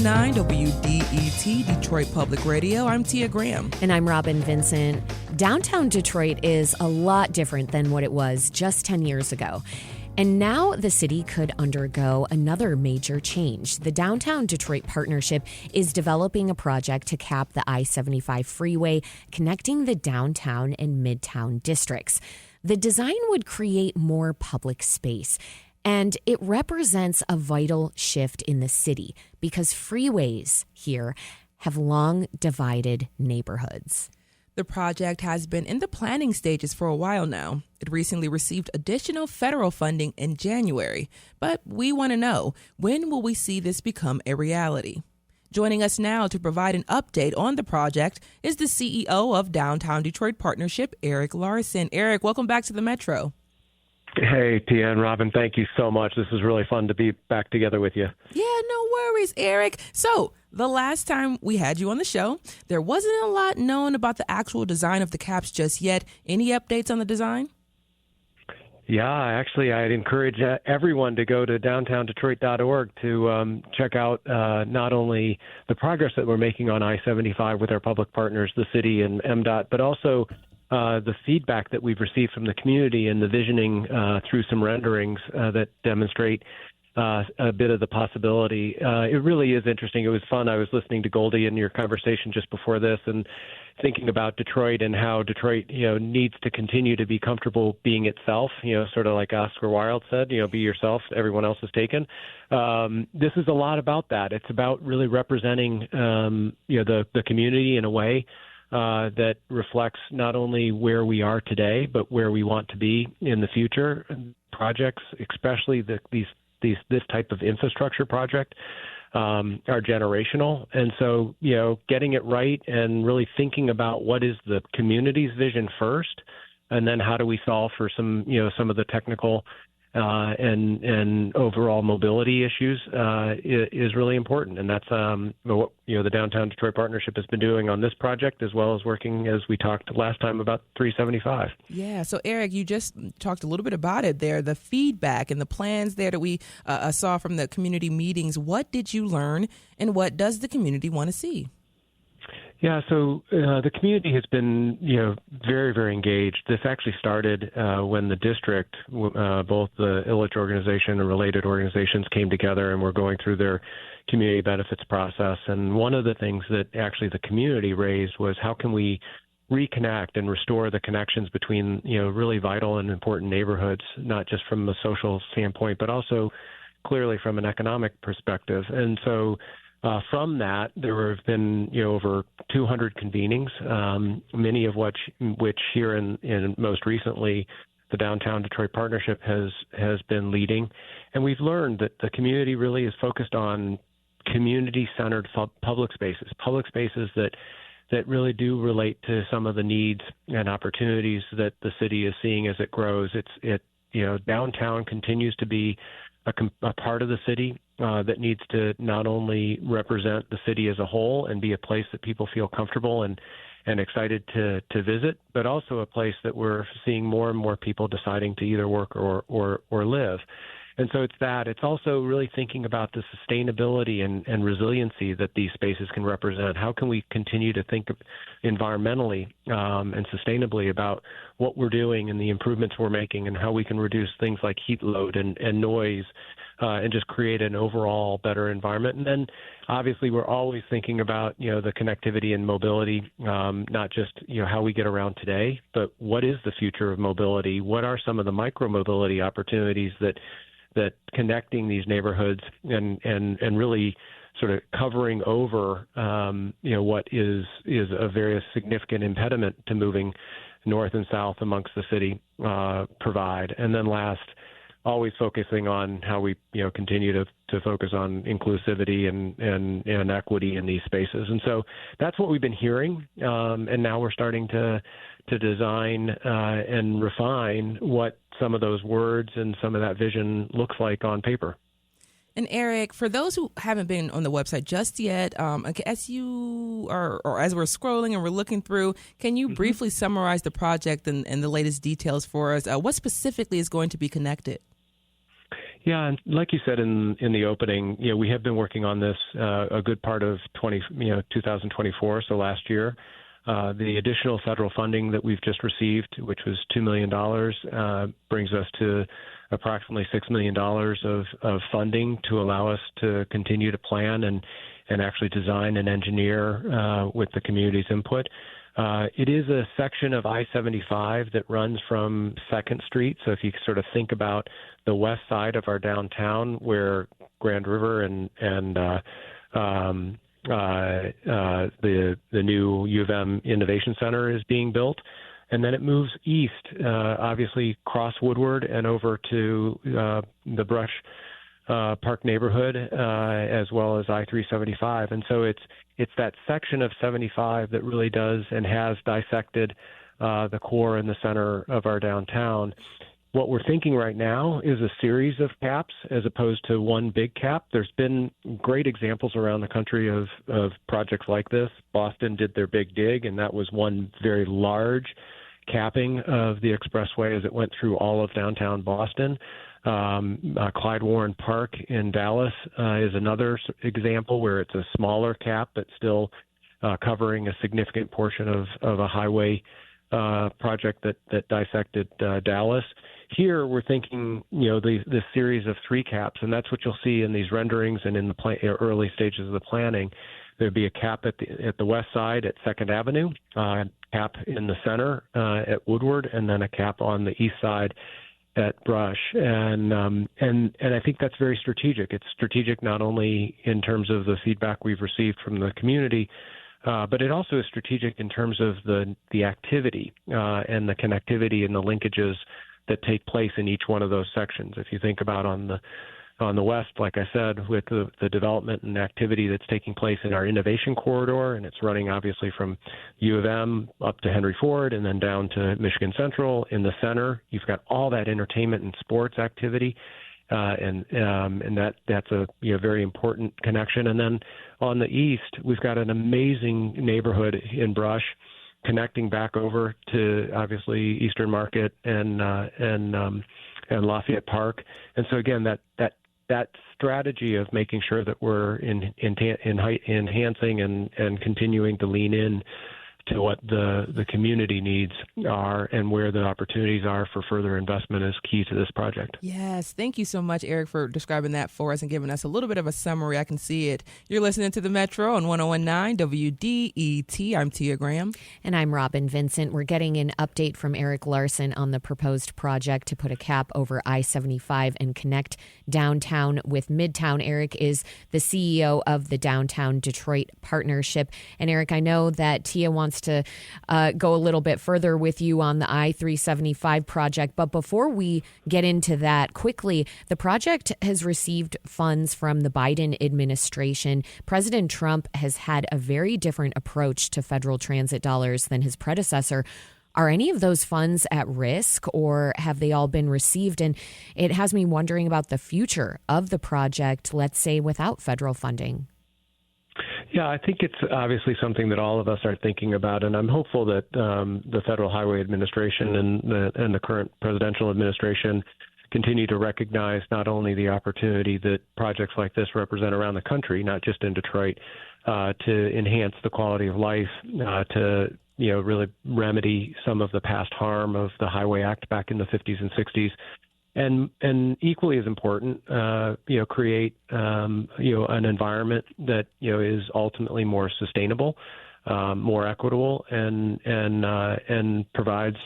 1019 WDET, Detroit Public Radio. I'm Tia Graham. And I'm Robin Vincent. Downtown Detroit is a lot different than what it was just 10 years ago. And now the city could undergo another major change. The Downtown Detroit Partnership is developing a project to cap the I-75 freeway connecting the downtown and midtown districts. The design would create more public space, and it represents a vital shift in the city because freeways here have long divided neighborhoods. The project has been in the planning stages for a while now. It recently received additional federal funding in January. But we want to know, when will we see this become a reality? Joining us now to provide an update on the project is the CEO of Downtown Detroit Partnership, Eric Larson. Eric, welcome back to the Metro. Hey, Tia and Robin, thank you so much. This is really fun to be back together with you. Yeah, no worries, Eric. So, the last time we had you on the show, there wasn't a lot known about the actual design of the caps just yet. Any updates on the design? Yeah, actually, I'd encourage everyone to go to downtowndetroit.org to check out not only the progress that we're making on I-75 with our public partners, the city and MDOT, but also the feedback that we've received from the community and the visioning through some renderings that demonstrate a bit of the possibility. It really is interesting. It was fun. I was listening to Goldie in your conversation just before this and thinking about Detroit and how Detroit, needs to continue to be comfortable being itself, sort of like Oscar Wilde said, be yourself, everyone else is taken. This is a lot about that. It's about really representing, the community in a way that reflects not only where we are today, but where we want to be in the future. Projects, especially this type of infrastructure project, are generational. And so, getting it right and really thinking about what is the community's vision first, and then how do we solve for some of the technical and overall mobility issues is really important. And that's what the Downtown Detroit Partnership has been doing on this project, as well as working, as we talked last time, about 375. Yeah. So, Eric, you just talked a little bit about it there, the feedback and the plans there that we saw from the community meetings. What did you learn, and what does the community want to see? Yeah, so the community has been, very, very engaged. This actually started when the district, both the Illich organization and related organizations came together and were going through their community benefits process. And one of the things that actually the community raised was how can we reconnect and restore the connections between, really vital and important neighborhoods, not just from a social standpoint, but also clearly from an economic perspective. And so from that, there have been over 200 convenings, many of which here in most recently the Downtown Detroit Partnership has been leading. And we've learned that the community really is focused on community-centered public spaces that really do relate to some of the needs and opportunities that the city is seeing as it grows. Downtown continues to be a part of the city that needs to not only represent the city as a whole and be a place that people feel comfortable and excited to visit, but also a place that we're seeing more and more people deciding to either work or live. And so it's that. It's also really thinking about the sustainability and resiliency that these spaces can represent. How can we continue to think environmentally and sustainably about what we're doing and the improvements we're making and how we can reduce things like heat load and noise and just create an overall better environment. And then obviously we're always thinking about, the connectivity and mobility, not just, how we get around today, but what is the future of mobility? What are some of the micro-mobility opportunities that connecting these neighborhoods and really sort of covering over, what is a very significant impediment to moving north and south amongst the city provide. And then last, always focusing on how we, continue to focus on inclusivity and equity in these spaces. And so that's what we've been hearing. And now we're starting to design and refine what some of those words and some of that vision looks like on paper. And Eric, for those who haven't been on the website just yet, as you are, or as we're scrolling and we're looking through, can you briefly summarize the project and the latest details for us? What specifically is going to be connected? Yeah, and like you said in the opening, we have been working on this a good part of 2024, so last year. The additional federal funding that we've just received, which was $2 million, brings us to approximately $6 million of funding to allow us to continue to plan and actually design and engineer with the community's input. It is a section of I-75 that runs from 2nd Street. So if you sort of think about the west side of our downtown where Grand River and the new U of M Innovation Center is being built. And then it moves east, obviously cross Woodward and over to the Brush Park neighborhood, as well as I-375. And so it's that section of 75 that really does and has dissected the core and the center of our downtown. What we're thinking right now is a series of caps as opposed to one big cap. There's been great examples around the country of projects like this. Boston did their Big Dig, and that was one very large capping of the expressway as it went through all of downtown Boston. Clyde Warren Park in Dallas is another example where it's a smaller cap but still covering a significant portion of a highway project that dissected Dallas. Here we're thinking, this series of 3 caps, and that's what you'll see in these renderings and in the early stages of the planning. There'd be a cap at the west side at 2nd Avenue, cap in the center at Woodward, and then a cap on the east side at Brush. And I think that's very strategic. It's strategic not only in terms of the feedback we've received from the community, but it also is strategic in terms of the activity and the connectivity and the linkages that take place in each one of those sections. If you think about on the west, like I said, with the development and activity that's taking place in our innovation corridor, and it's running obviously from U of M up to Henry Ford and then down to Michigan Central. In the center, you've got all that entertainment and sports activity, and that's a very important connection. And then on the east, we've got an amazing neighborhood in Brush, connecting back over to obviously Eastern Market and Lafayette Park. And so again, that strategy of making sure that we're enhancing and continuing to lean in to what the community needs are and where the opportunities are for further investment is key to this project. Yes. Thank you so much, Eric, for describing that for us and giving us a little bit of a summary. I can see it. You're listening to The Metro on 101.9 WDET. I'm Tia Graham. And I'm Robin Vincent. We're getting an update from Eric Larson on the proposed project to put a cap over I-75 and connect downtown with Midtown. Eric is the CEO of the Downtown Detroit Partnership. And Eric, I know that Tia wants to go a little bit further with you on the I-375 project. But before we get into that quickly, the project has received funds from the Biden administration. President Trump has had a very different approach to federal transit dollars than his predecessor. Are any of those funds at risk, or have they all been received? And it has me wondering about the future of the project, let's say, without federal funding. Yeah, I think it's obviously something that all of us are thinking about, and I'm hopeful that the Federal Highway Administration and the current presidential administration continue to recognize not only the opportunity that projects like this represent around the country, not just in Detroit, to enhance the quality of life, to really remedy some of the past harm of the Highway Act back in the 50s and 60s. And equally as important, create an environment that is ultimately more sustainable, more equitable, and provides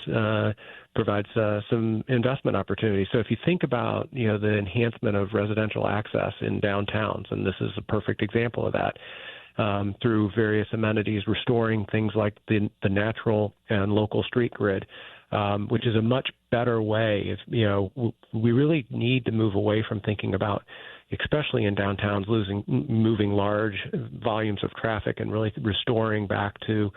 some investment opportunities. So if you think about the enhancement of residential access in downtowns, and this is a perfect example of that, through various amenities, restoring things like the natural and local street grid. Which is a much better way. We really need to move away from thinking about, especially in downtowns, moving large volumes of traffic and really restoring back to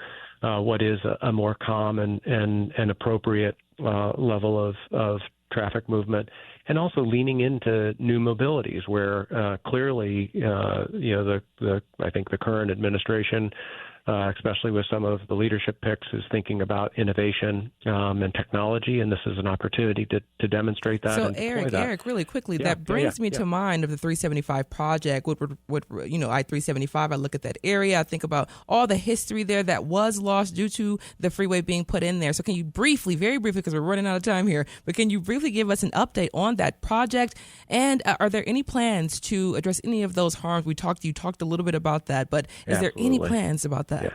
what is a more calm and appropriate level of traffic movement, and also leaning into new mobilities where clearly, I think the current administration especially with some of the leadership picks, is thinking about innovation and technology, and this is an opportunity to demonstrate that. So, and Eric, really quickly, that brings me to mind of the 375 project. With I-375, I look at that area, I think about all the history there that was lost due to the freeway being put in there. So can you briefly, very briefly, because we're running out of time here, but can you briefly give us an update on that project? And are there any plans to address any of those harms? You talked a little bit about that, but is there any plans about that?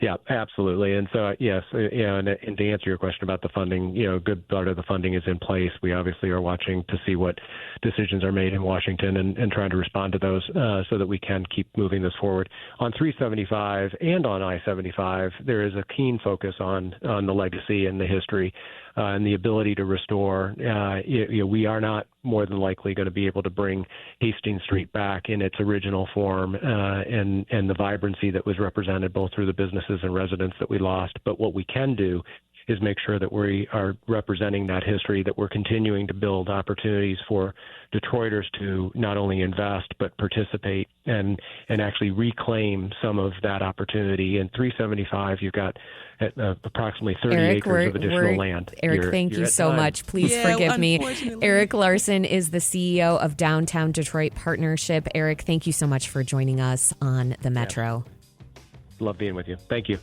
Yeah, absolutely. And so, yes, and to answer your question about the funding, a good part of the funding is in place. We obviously are watching to see what decisions are made in Washington and trying to respond to those so that we can keep moving this forward. On 375 and on I-75, there is a keen focus on the legacy and the history and the ability to restore. We are not more than likely going to be able to bring Hastings Street back in its original form and the vibrancy that was represented both through the businesses and residents that we lost. But what we can do is make sure that we are representing that history, that we're continuing to build opportunities for Detroiters to not only invest but participate and actually reclaim some of that opportunity. In 375, you've got approximately 30 acres of additional land. Eric, thank you so much. Please forgive me. Eric Larson is the CEO of Downtown Detroit Partnership. Eric, thank you so much for joining us on the Metro. Love being with you. Thank you.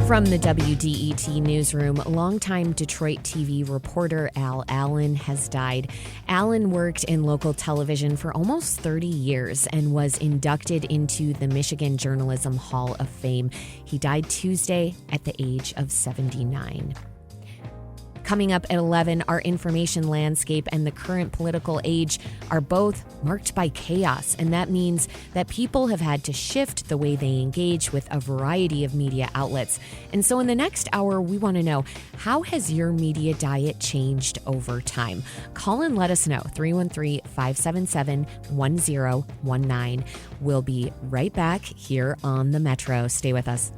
From the WDET newsroom, longtime Detroit TV reporter Al Allen has died. Allen worked in local television for almost 30 years and was inducted into the Michigan Journalism Hall of Fame. He died Tuesday at the age of 79. Coming up at 11, our information landscape and the current political age are both marked by chaos, and that means that people have had to shift the way they engage with a variety of media outlets. And so in the next hour, we want to know, how has your media diet changed over time? Call and let us know, 313-577-1019. We'll be right back here on the Metro. Stay with us.